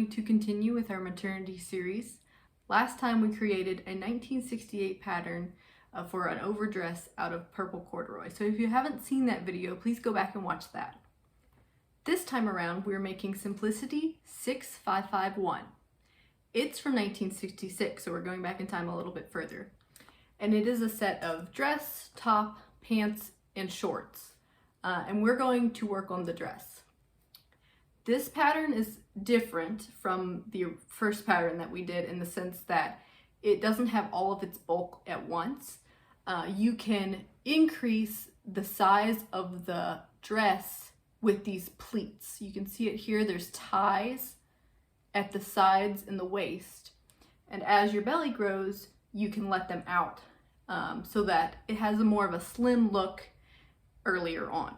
to continue with our maternity series. Last time we created a 1968 pattern for an overdress out of purple corduroy. So if you haven't seen that video, please go back and watch that. This time around, we're making Simplicity 6551. It's from 1966, so we're going back in time a little bit further. And it is a set of dress, top, pants, and shorts. And we're going to work on the dress. This pattern is different from the first pattern that we did in the sense that it doesn't have all of its bulk at once. You can increase the size of the dress with these pleats. You can see it here, there's ties at the sides and the waist. And as your belly grows, you can let them out so that it has more of a slim look earlier on.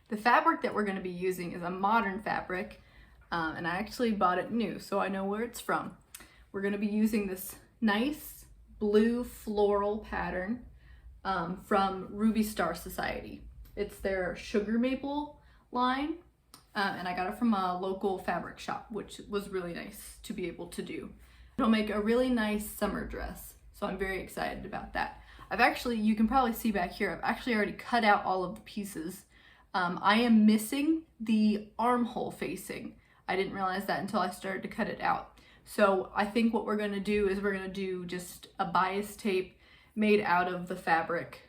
The fabric that we're going to be using is a modern fabric, and I actually bought it new, so I know where it's from. We're going to be using this nice blue floral pattern from Ruby Star Society. It's their sugar maple line, and I got it from a local fabric shop, which was really nice to be able to do. It'll make a really nice summer dress, so I'm very excited about that. You can probably see back here, I've actually already cut out all of the pieces. I am missing the armhole facing. I didn't realize that until I started to cut it out. So I think what we're going to do is we're going to do just a bias tape made out of the fabric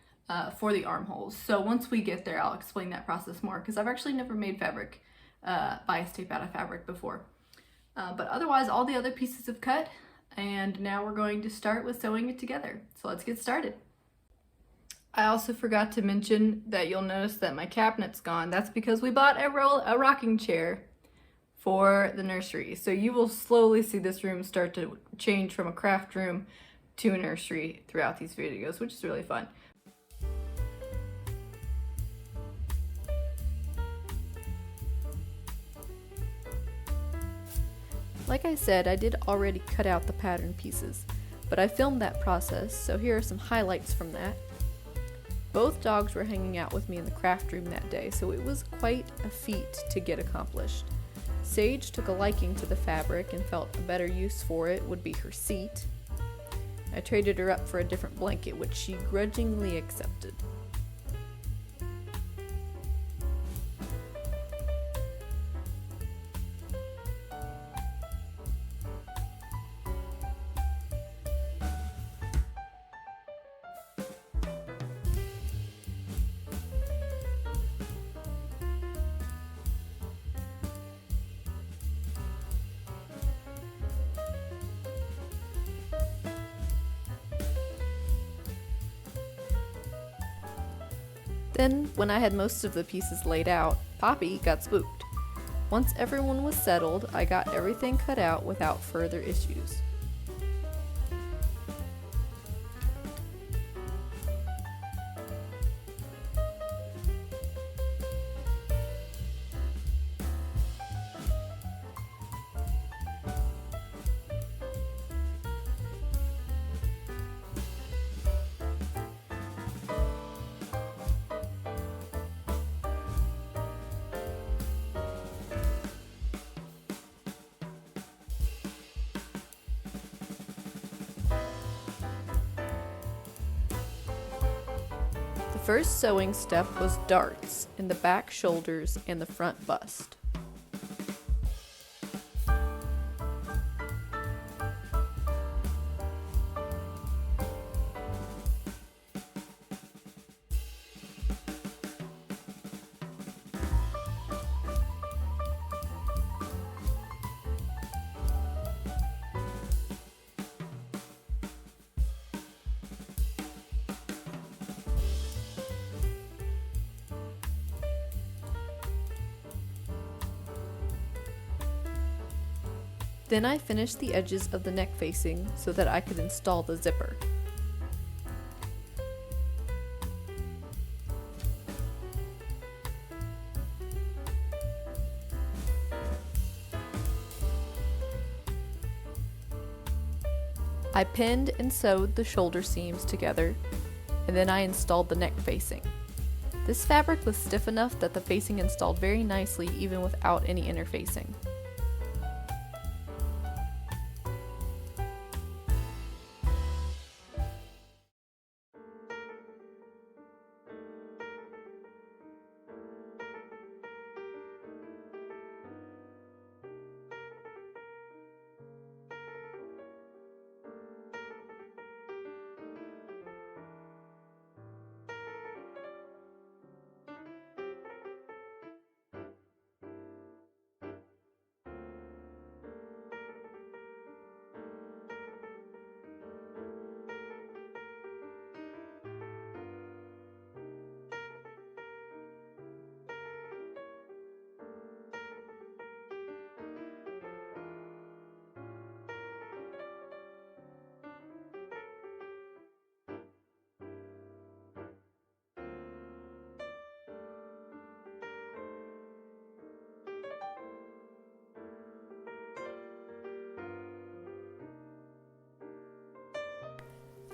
for the armholes. So once we get there, I'll explain that process more because I've actually never made fabric bias tape out of fabric before. But otherwise, all the other pieces have cut, and now we're going to start with sewing it together. So let's get started. I also forgot to mention that you'll notice that my cabinet's gone. That's because we bought a rocking chair for the nursery. So you will slowly see this room start to change from a craft room to a nursery throughout these videos, which is really fun. Like I said, I did already cut out the pattern pieces, but I filmed that process, so here are some highlights from that. Both dogs were hanging out with me in the craft room that day, so it was quite a feat to get accomplished. Sage took a liking to the fabric and felt a better use for it would be her seat. I traded her up for a different blanket, which she grudgingly accepted. Then, when I had most of the pieces laid out, Poppy got spooked. Once everyone was settled, I got everything cut out without further issues. The first sewing step was darts in the back shoulders and the front bust. Then I finished the edges of the neck facing so that I could install the zipper. I pinned and sewed the shoulder seams together, and then I installed the neck facing. This fabric was stiff enough that the facing installed very nicely even without any interfacing.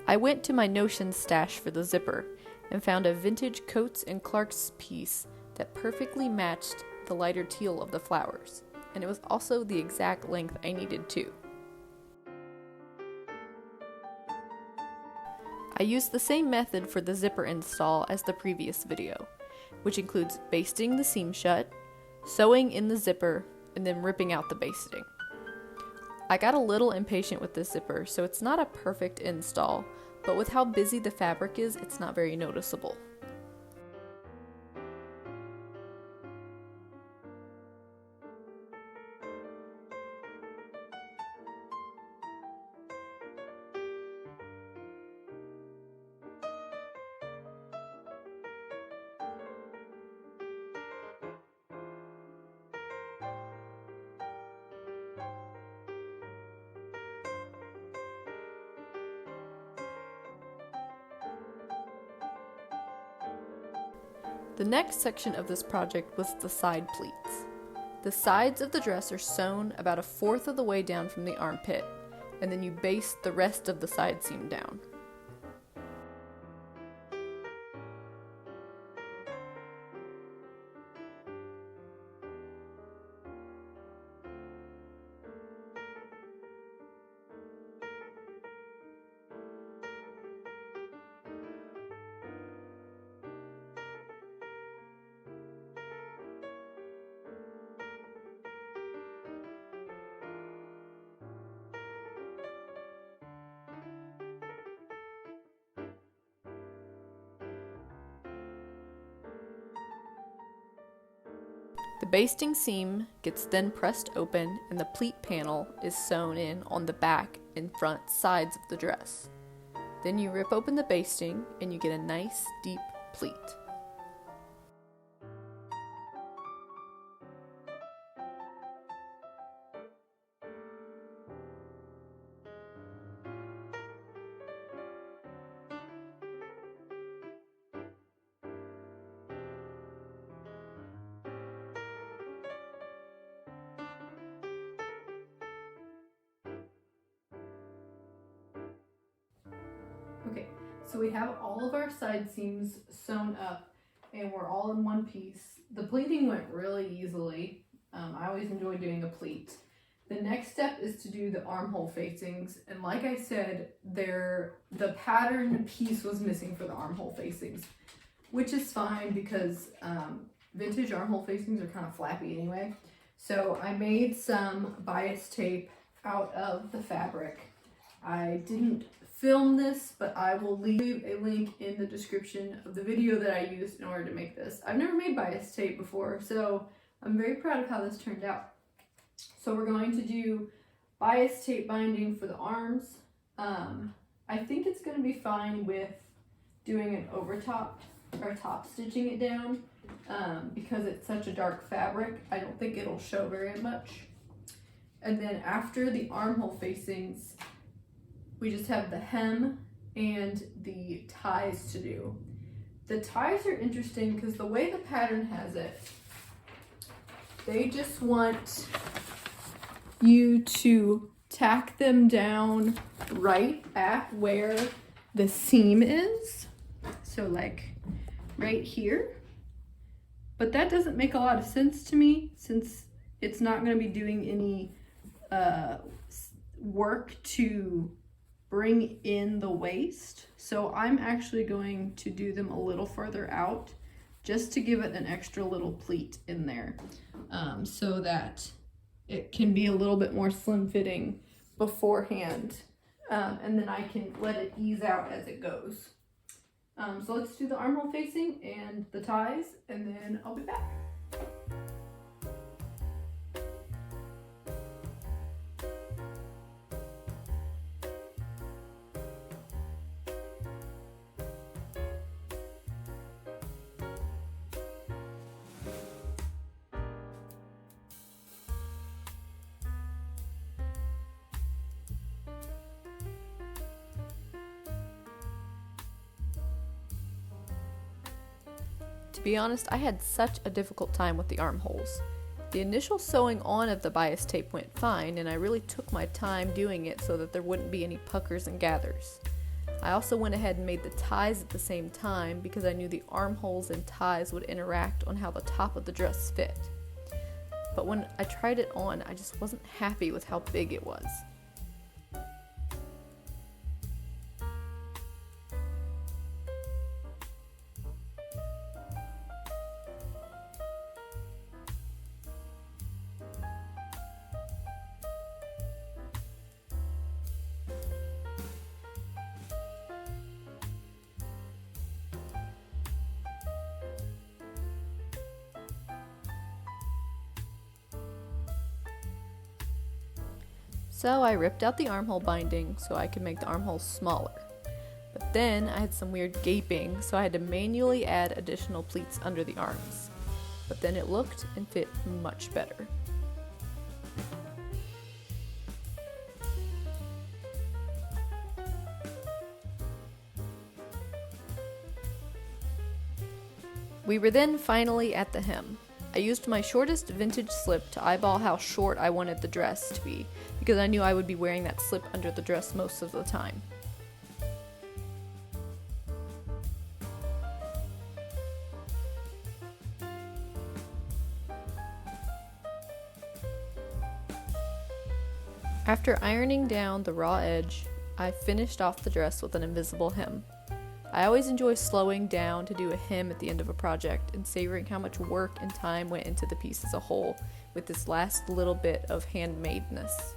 I went to my Notion stash for the zipper and found a vintage Coates & Clark's piece that perfectly matched the lighter teal of the flowers, and it was also the exact length I needed too. I used the same method for the zipper install as the previous video, which includes basting the seam shut, sewing in the zipper, and then ripping out the basting. I got a little impatient with this zipper, so it's not a perfect install, but with how busy the fabric is, it's not very noticeable. The next section of this project was the side pleats. The sides of the dress are sewn about 1/4 of the way down from the armpit, and then you baste the rest of the side seam down. The basting seam gets then pressed open and the pleat panel is sewn in on the back and front sides of the dress. Then you rip open the basting and you get a nice deep pleat. Okay, so we have all of our side seams sewn up and we're all in one piece. The pleating went really easily. I always enjoy doing a pleat. The next step is to do the armhole facings, and like I said, the pattern piece was missing for the armhole facings, which is fine because vintage armhole facings are kind of flappy anyway. So I made some bias tape out of the fabric. I didn't film this, but I will leave a link in the description of the video that I used in order to make this. I've never made bias tape before, so I'm very proud of how this turned out. So we're going to do bias tape binding for the arms. I think it's going to be fine with doing an overtop or top stitching it down because it's such a dark fabric. I don't think it'll show very much. And then after the armhole facings, we just have the hem and the ties to do. The ties are interesting because the way the pattern has it, they just want you to tack them down right at where the seam is. So like right here. But that doesn't make a lot of sense to me since it's not going to be doing any work to bring in the waist. So I'm actually going to do them a little further out just to give it an extra little pleat in there so that it can be a little bit more slim fitting beforehand, and then I can let it ease out as it goes. So let's do the armhole facing and the ties, and then I'll be back. To be honest, I had such a difficult time with the armholes. The initial sewing on of the bias tape went fine, and I really took my time doing it so that there wouldn't be any puckers and gathers. I also went ahead and made the ties at the same time because I knew the armholes and ties would interact on how the top of the dress fit. But when I tried it on, I just wasn't happy with how big it was. So I ripped out the armhole binding so I could make the armholes smaller. But then I had some weird gaping, so I had to manually add additional pleats under the arms. But then it looked and fit much better. We were then finally at the hem. I used my shortest vintage slip to eyeball how short I wanted the dress to be, because I knew I would be wearing that slip under the dress most of the time. After ironing down the raw edge, I finished off the dress with an invisible hem. I always enjoy slowing down to do a hem at the end of a project and savoring how much work and time went into the piece as a whole with this last little bit of handmadeness.